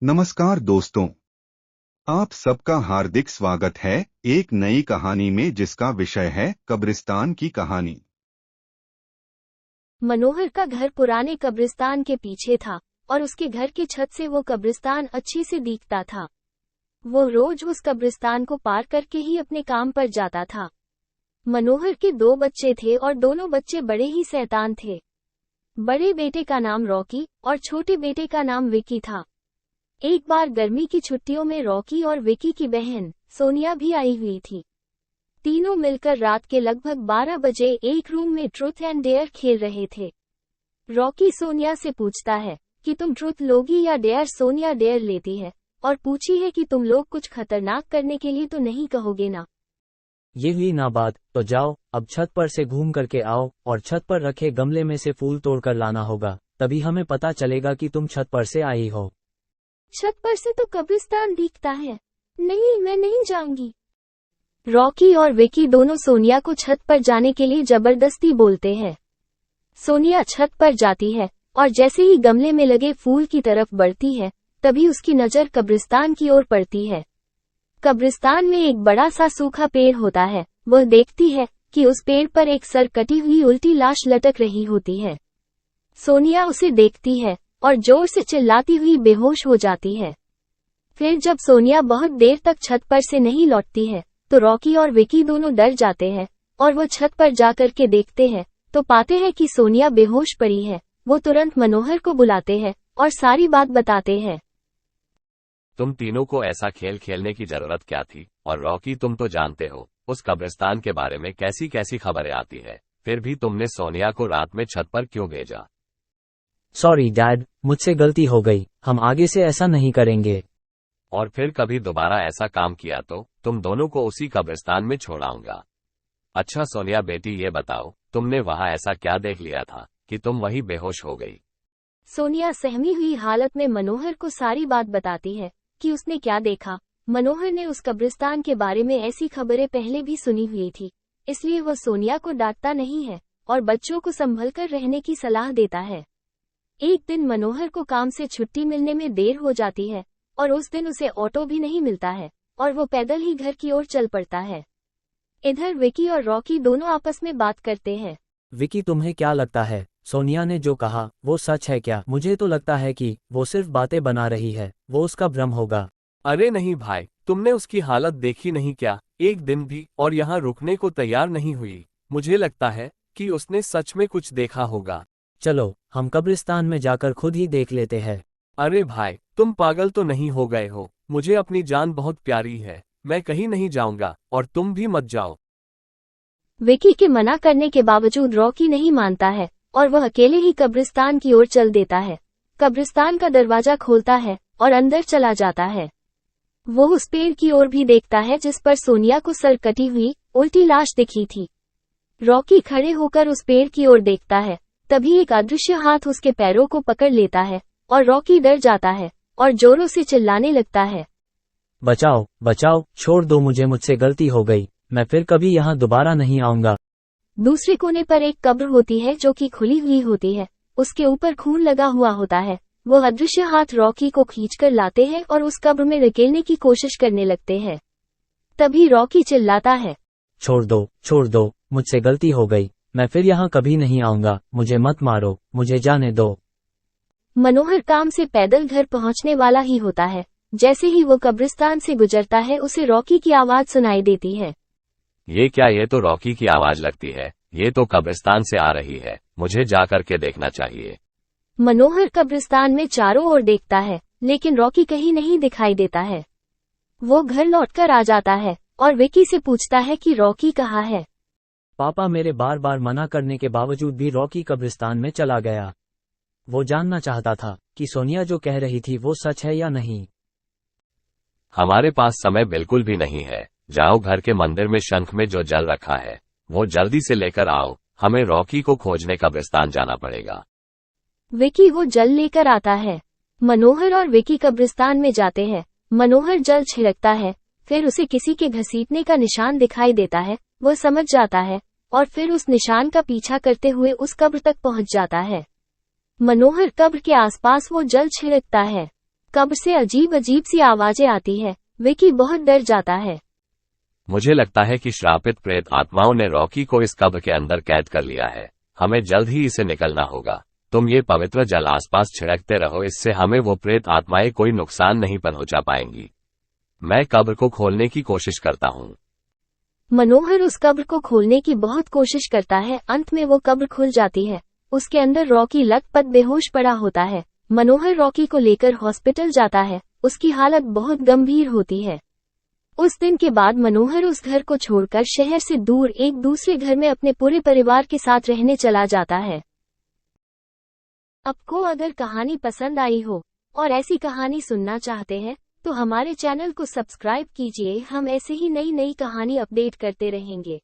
नमस्कार दोस्तों, आप सबका हार्दिक स्वागत है एक नई कहानी में जिसका विषय है कब्रिस्तान की कहानी। मनोहर का घर पुराने कब्रिस्तान के पीछे था और उसके घर की छत से वो कब्रिस्तान अच्छी से दिखता था। वो रोज उस कब्रिस्तान को पार करके ही अपने काम पर जाता था। मनोहर के 2 बच्चे थे और दोनों बच्चे बड़े ही शैतान थे। बड़े बेटे का नाम रॉकी और छोटे बेटे का नाम विकी था। एक बार गर्मी की छुट्टियों में रॉकी और विकी की बहन सोनिया भी आई हुई थी। तीनों मिलकर रात के लगभग 12 बजे एक रूम में ट्रूथ एंड डेयर खेल रहे थे। रॉकी सोनिया से पूछता है कि तुम ट्रूथ लोगी या डेयर। सोनिया डेयर लेती है और पूछी है कि तुम लोग कुछ खतरनाक करने के लिए तो नहीं कहोगे ना। ये हुई ना बात, तो जाओ अब छत पर से घूम करके आओ और छत पर रखे गमले में से फूल तोड़कर लाना होगा, तभी हमें पता चलेगा कि तुम छत पर से आई हो। छत पर से तो कब्रिस्तान दिखता है। नहीं, मैं नहीं जाऊंगी। रॉकी और विकी दोनों सोनिया को छत पर जाने के लिए जबरदस्ती बोलते हैं। सोनिया छत पर जाती है और जैसे ही गमले में लगे फूल की तरफ बढ़ती है, तभी उसकी नजर कब्रिस्तान की ओर पड़ती है। कब्रिस्तान में एक बड़ा सा सूखा पेड़ होता है। वह देखती है कि उस पेड़ पर एक सर कटी हुई उल्टी लाश लटक रही होती है। सोनिया उसे देखती है और जोर से चिल्लाती हुई बेहोश हो जाती है। फिर जब सोनिया बहुत देर तक छत पर से नहीं लौटती है, तो रॉकी और विकी दोनों डर जाते हैं और वो छत पर जाकर के देखते हैं तो पाते हैं कि सोनिया बेहोश पड़ी है। वो तुरंत मनोहर को बुलाते हैं और सारी बात बताते हैं। तुम तीनों को ऐसा खेल खेलने की जरूरत क्या थी? और रॉकी, तुम तो जानते हो उस कब्रिस्तान के बारे में कैसी कैसी खबरें आती है, फिर भी तुमने सोनिया को रात में छत पर क्यों भेजा? सॉरी डैड, मुझसे गलती हो गई, हम आगे से ऐसा नहीं करेंगे। और फिर कभी दोबारा ऐसा काम किया तो तुम दोनों को उसी कब्रिस्तान में छोड़ाऊंगा। अच्छा सोनिया बेटी, ये बताओ तुमने वहां ऐसा क्या देख लिया था कि तुम वहीं बेहोश हो गई? सोनिया सहमी हुई हालत में मनोहर को सारी बात बताती है कि उसने क्या देखा। मनोहर ने उस कब्रिस्तान के बारे में ऐसी खबरें पहले भी सुनी हुई थी, इसलिए वह सोनिया को डांटता नहीं है और बच्चों को संभलकर रहने की सलाह देता है। एक दिन मनोहर को काम से छुट्टी मिलने में देर हो जाती है और उस दिन उसे ऑटो भी नहीं मिलता है और वो पैदल ही घर की ओर चल पड़ता है। इधर विकी और रॉकी दोनों आपस में बात करते हैं। विकी, तुम्हें क्या लगता है सोनिया ने जो कहा वो सच है क्या? मुझे तो लगता है कि वो सिर्फ बातें बना रही है, वो उसका भ्रम होगा। अरे नहीं भाई, तुमने उसकी हालत देखी नहीं क्या? एक दिन भी और यहाँ रुकने को तैयार नहीं हुई। मुझे लगता है कि उसने सच में कुछ देखा होगा। चलो हम कब्रिस्तान में जाकर खुद ही देख लेते हैं। अरे भाई, तुम पागल तो नहीं हो गए हो? मुझे अपनी जान बहुत प्यारी है, मैं कहीं नहीं जाऊंगा और तुम भी मत जाओ। विकी के मना करने के बावजूद रॉकी नहीं मानता है और वह अकेले ही कब्रिस्तान की ओर चल देता है। कब्रिस्तान का दरवाजा खोलता है और अंदर चला जाता है। वो उस पेड़ की ओर भी देखता है जिस पर सोनिया को सर कटी हुई उल्टी लाश दिखी थी। रॉकी खड़े होकर उस पेड़ की ओर देखता है, तभी एक अदृश्य हाथ उसके पैरों को पकड़ लेता है और रॉकी डर जाता है और जोरों से चिल्लाने लगता है, बचाओ बचाओ, छोड़ दो मुझे, मुझसे गलती हो गई, मैं फिर कभी यहाँ दोबारा नहीं आऊंगा। दूसरे कोने पर एक कब्र होती है जो कि खुली हुई होती है। उसके ऊपर खून लगा हुआ होता है। वो अदृश्य हाथ रॉकी को खींचकर लाते हैं और उस कब्र में धकेलने की कोशिश करने लगते हैं। तभी रॉकी चिल्लाता है, छोड़ दो, मुझसे गलती हो गई, मैं फिर यहाँ कभी नहीं आऊंगा, मुझे मत मारो, मुझे जाने दो। मनोहर काम से पैदल घर पहुँचने वाला ही होता है। जैसे ही वो कब्रिस्तान से गुजरता है, उसे रॉकी की आवाज सुनाई देती है। ये क्या? ये तो रॉकी की आवाज लगती है। ये तो कब्रिस्तान से आ रही है, मुझे जा करके देखना चाहिए। मनोहर कब्रिस्तान में चारों ओर देखता है, लेकिन रॉकी कहीं नहीं दिखाई देता है। वो घर लौटकर आ जाता है और विकी से पूछता है कि रॉकी कहाँ है। पापा, मेरे बार बार मना करने के बावजूद भी रॉकी कब्रिस्तान में चला गया। वो जानना चाहता था कि सोनिया जो कह रही थी वो सच है या नहीं। हमारे पास समय बिल्कुल भी नहीं है। जाओ, घर के मंदिर में शंख में जो जल रखा है वो जल्दी से लेकर आओ। हमें रॉकी को खोजने कब्रिस्तान जाना पड़ेगा। विकी वो जल लेकर आता है। मनोहर और विकी कब्रिस्तान में जाते हैं। मनोहर जल छिड़कता है, फिर उसे किसी के घसीटने का निशान दिखाई देता है। वह समझ जाता है और फिर उस निशान का पीछा करते हुए उस कब्र तक पहुंच जाता है। मनोहर कब्र के आसपास वो जल छिड़कता है। कब्र से अजीब अजीब सी आवाजें आती है। विकी बहुत डर जाता है। मुझे लगता है कि श्रापित प्रेत आत्माओं ने रॉकी को इस कब्र के अंदर कैद कर लिया है। हमें जल्द ही इसे निकलना होगा। तुम ये पवित्र जल आसपास छिड़कते रहो, इससे हमें वो प्रेत आत्माएं कोई नुकसान नहीं पहुंचा पाएंगी। मैं कब्र को खोलने की कोशिश करता हूँ। मनोहर उस कब्र को खोलने की बहुत कोशिश करता है। अंत में वो कब्र खुल जाती है। उसके अंदर रॉकी लथपथ बेहोश पड़ा होता है। मनोहर रॉकी को लेकर हॉस्पिटल जाता है। उसकी हालत बहुत गंभीर होती है। उस दिन के बाद मनोहर उस घर को छोड़कर शहर से दूर एक दूसरे घर में अपने पूरे परिवार के साथ रहने चला जाता है। आपको अगर कहानी पसंद आई हो और ऐसी कहानी सुनना चाहते हैं तो हमारे चैनल को सब्सक्राइब कीजिए। हम ऐसे ही नई नई कहानी अपडेट करते रहेंगे।